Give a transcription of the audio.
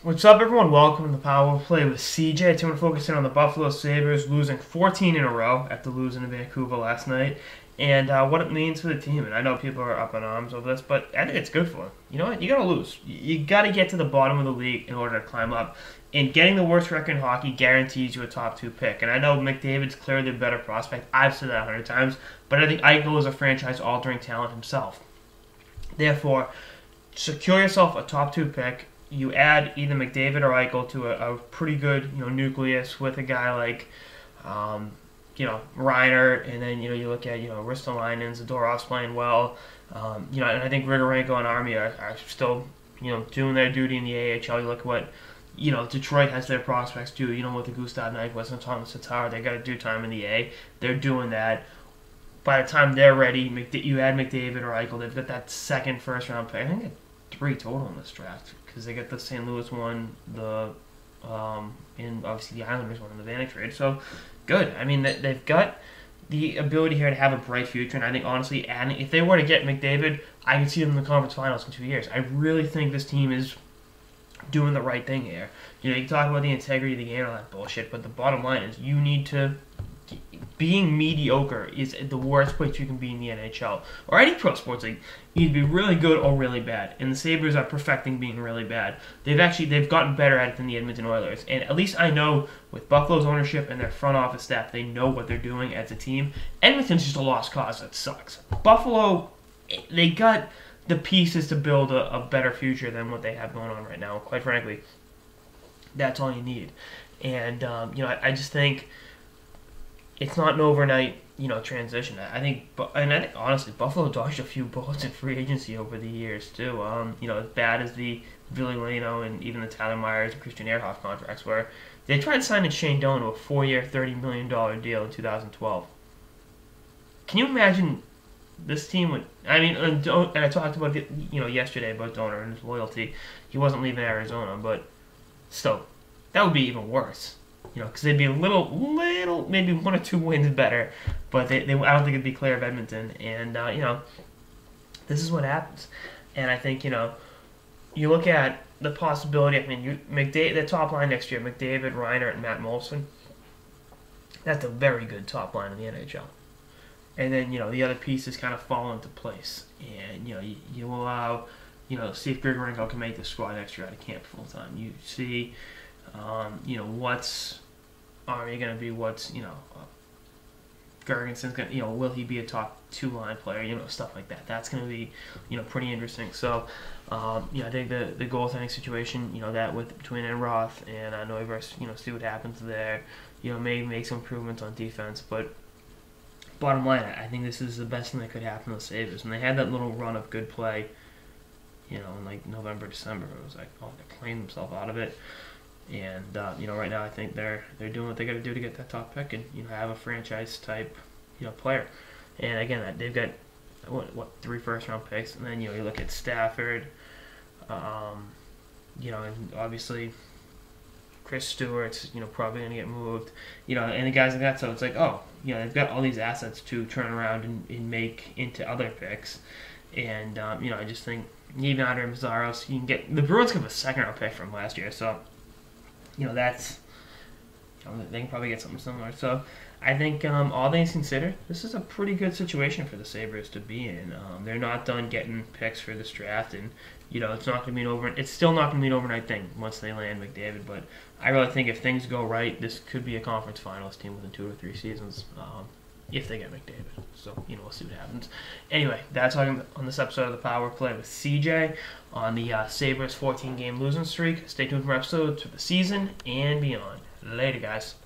What's up, everyone? Welcome to the Power Play with CJ. Today I'm going to focus in on the Buffalo Sabres losing 14 in a row after losing to Vancouver last night, and what it means for the team. And I know people are up in arms over this, but I think it's good for them. You know what? You got to lose. You got to get to the bottom of the league in order to climb up. And getting the worst record in hockey guarantees you a top 2 pick. And I know McDavid's clearly the better prospect. I've said that 100 times, but I think Eichel is a franchise-altering talent himself. Therefore, secure yourself a top 2 pick. You add either McDavid or Eichel to a pretty good, nucleus with a guy like, Reiner, and then, you look at, Ristolainen, Zadorov's playing well, and I think Grigorenko and Army are still, doing their duty in the AHL. You look at what, Detroit has their prospects do, with the Gustav Nyquist and Thomas Tatar, they got to do time in the A. They're doing that. By the time they're ready, you add McDavid or Eichel, they've got that second first-round pick. I think 3 total in this draft, because they get the St. Louis one, and obviously the Islanders one in the Vanek trade. So, good. I mean, they've got the ability here to have a bright future, and I think, honestly, if they were to get McDavid, I could see them in the conference finals in 2 years. I really think this team is doing the right thing here. You can talk about the integrity of the game and all that bullshit, but the bottom line is you need to... Being mediocre is the worst place you can be in the NHL or any pro sports league. You need to be really good or really bad, and the Sabres are perfecting being really bad. They've gotten better at it than the Edmonton Oilers, and at least I know with Buffalo's ownership and their front office staff, they know what they're doing as a team. Edmonton's just a lost cause that sucks. Buffalo, they got the pieces to build a better future than what they have going on right now. Quite frankly, that's all you need. And I just think it's not an overnight, transition. I think honestly, Buffalo dodged a few bullets in free agency over the years too. As bad as the Ville Leno and even the Tyler Myers and Christian Ehrhoff contracts were, they tried signing Shane Doan to a 4-year, $30 million deal in 2012. Can you imagine this team would? I mean, and I talked about it, yesterday about Donor and his loyalty. He wasn't leaving Arizona, but still, that would be even worse. Because they'd be a little, maybe 1 or 2 wins better, but I don't think it'd be clear of Edmonton. And this is what happens. And I think you look at the possibility. I mean, the top line next year: McDavid, Reiner, and Matt Molson. That's a very good top line in the NHL. And then the other pieces kind of fall into place. And you allow see if Grigorenko can make the squad next year out of camp full time. You see. What's Army going to be? What's Gergenson's going to, will he be a top 2 line player? Stuff like that. That's going to be, pretty interesting. So, I think the goaltending situation, that with between Roth and Neuvirth, see what happens there. Maybe make some improvements on defense, but bottom line, I think this is the best thing that could happen to the Sabres. And they had that little run of good play, in like November, December. It was like, they're playing themselves out of it. And right now I think they're doing what they got to do to get that top pick and have a franchise type player. And again, they've got what 3 first-round picks, and then you look at Stafford, and obviously Chris Stewart's probably going to get moved, and the guys like that. So it's like, they've got all these assets to turn around and make into other picks. And I just think even Andre Mazzaros, you can get the Bruins have a 2nd-round pick from last year, so. That's they can probably get something similar. So I think all things considered, this is a pretty good situation for the Sabres to be in. They're not done getting picks for this draft, and it's not going to be it's still not going to be an overnight thing once they land McDavid. But I really think if things go right, this could be a conference finals team within 2 or 3 seasons. If they get McDavid. So, we'll see what happens. Anyway, that's all on this episode of the Power Play with CJ on the Sabres 14-game losing streak. Stay tuned for episodes for the season and beyond. Later, guys.